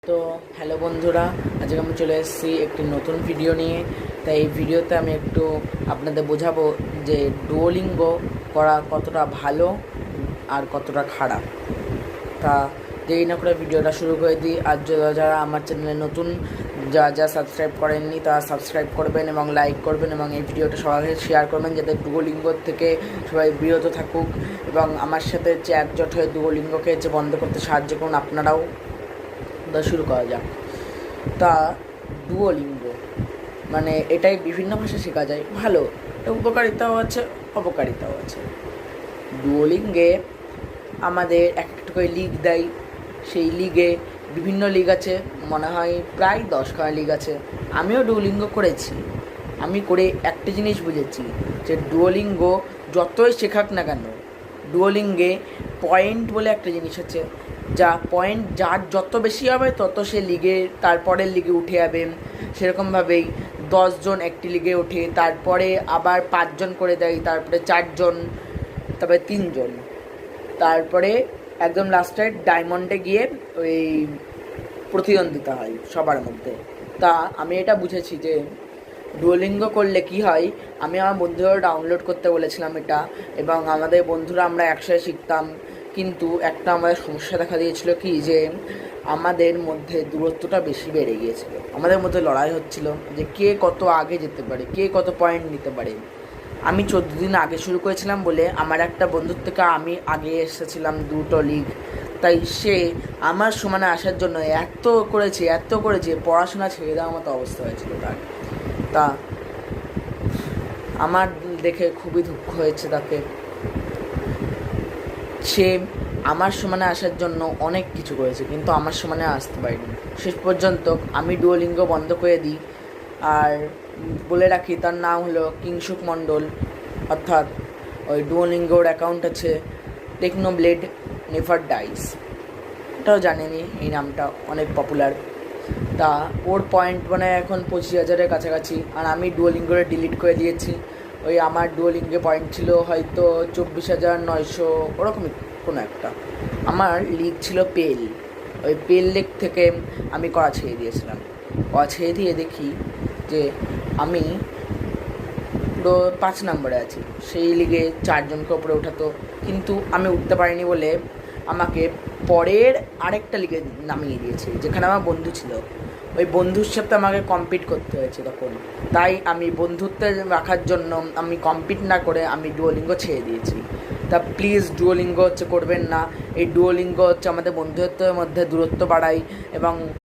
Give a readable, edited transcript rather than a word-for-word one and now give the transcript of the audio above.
তো হ্যালো বন্ধুরা, আজকে আমি চলে এসেছি একটি নতুন ভিডিও নিয়ে। তাই এই ভিডিওতে আমি একটু আপনাদের বোঝাবো যে ডুওলিঙ্গো করা কতটা ভালো আর কতটা খারাপ। তা দেরি না করে ভিডিওটা শুরু করে দিই। আর যারা আমার চ্যানেলে নতুন, যা সাবস্ক্রাইব করেননি তারা সাবস্ক্রাইব করবেন এবং লাইক করবেন এবং এই ভিডিওটা সবার কাছে শেয়ার করবেন, যাতে ডুওলিঙ্গোর থেকে সবাই বিরত থাকুক এবং আমার সাথে একজোট হয়ে ডুওলিঙ্গোকে বন্ধ করতে সাহায্য করুন আপনারাও। শুরু করা যাক। তা ডুওলিঙ্গো মানে এটাই বিভিন্ন ভাষা শেখা যায়, ভালো উপকারিতাও আছে অপকারিতাও আছে। ডুওলিঙ্গে আমাদের এক একটা করে লিগ দেয়, সেই লিগে বিভিন্ন লিগ আছে, মনে হয় প্রায় 10খানা লিগ আছে। আমিও ডুওলিঙ্গো করেছি। আমি করে একটা জিনিস বুঝেছি যে ডুওলিঙ্গো যতই শেখাক না কেন, ডুওলিঙ্গে পয়েন্ট বলে একটা জিনিস আছে, যা পয়েন্ট যার যত বেশি হবে তত সে লিগে তারপরের লিগে উঠে যাবে। সেরকমভাবেই 10জন একটি লিগে ওঠে, তারপরে আবার 5জন করে দেয়, তারপরে 4জন, তারপরে 3জন, তারপরে একদম লাস্টে ডায়মন্ডে গিয়ে ওই প্রতিদ্বন্দ্বিতা হয় সবার মধ্যে। তা আমি এটা বুঝেছি যে ডুওলিঙ্গো করলে কি হয়, আমি আমার বন্ধুরা ডাউনলোড করতে বলেছিলাম এটা, এবং আমাদের বন্ধুরা আমরা একসাথে শিখতাম। কিন্তু একটা আমাদের সমস্যা দেখা দিয়েছিল কি, যে আমাদের মধ্যে দূরত্বটা বেশি বেড়ে গিয়েছিল। আমাদের মধ্যে লড়াই হচ্ছিল যে কে কত আগে যেতে পারে, কে কত পয়েন্ট নিতে পারে। আমি 14 দিন আগে শুরু করেছিলাম বলে আমার একটা বন্ধুর থেকে আমি আগে এসেছিলাম 2টো লিগ। তাই সে আমার সমানে আসার জন্য এত করেছে পড়াশোনা ছেড়ে দেওয়ার মতো অবস্থা হয়েছিল তার। তা আমার দেখে খুবই দুঃখ হয়েছে তাকে। সে আমার সমানে আসার জন্য অনেক কিছু করেছে, কিন্তু আমার সমানে আসতে পারিনি। শেষ পর্যন্ত আমি ডুওলিঙ্গো বন্ধ করে দিই। আর বলে রাখি, তার নাম হলো কিংশুক মণ্ডল, অর্থাৎ ওই ডুওলিঙ্গোর অ্যাকাউন্ট আছে টেকনোব্লেড নেভার ডাইস। এটাও জানেনি, এই নামটা অনেক পপুলার। তা ওর পয়েন্ট মানে এখন 25,000-এর কাছাকাছি, আর আমি ডুওলিঙ্গোরে ডিলিট করে দিয়েছি। ওই আমার ডুওলিঙ্গে পয়েন্ট ছিল হয়তো 24,900 ওরকমই কোনো একটা। আমার লিগ ছিল পেল, ওই পেল লিগ থেকে আমি করা ছেড়ে দিয়েছিলাম। করা ছেড়ে দিয়ে দেখি যে আমি পুরো 5 নম্বরে আছি। সেই লিগে 4জনকে ওপরে ওঠাতো, কিন্তু আমি উঠতে পারিনি বলে আমাকে পরের আরেকটা লিগে নামিয়ে দিয়েছে, যেখানে আমার বন্ধু ছিল। ওই বন্ধুর সাথে আমাকে কম্পিট করতে হয়েছে তখন। তাই আমি বন্ধুত্ব রাখার জন্য আমি কম্পিট না করে আমি ডুওলিঙ্গো ছেড়ে দিয়েছি। তা প্লিজ ডুওলিঙ্গো করবেন না। এই ডুওলিঙ্গো আমাদের বন্ধুত্বের মধ্যে দূরত্ব বাড়ায় এবং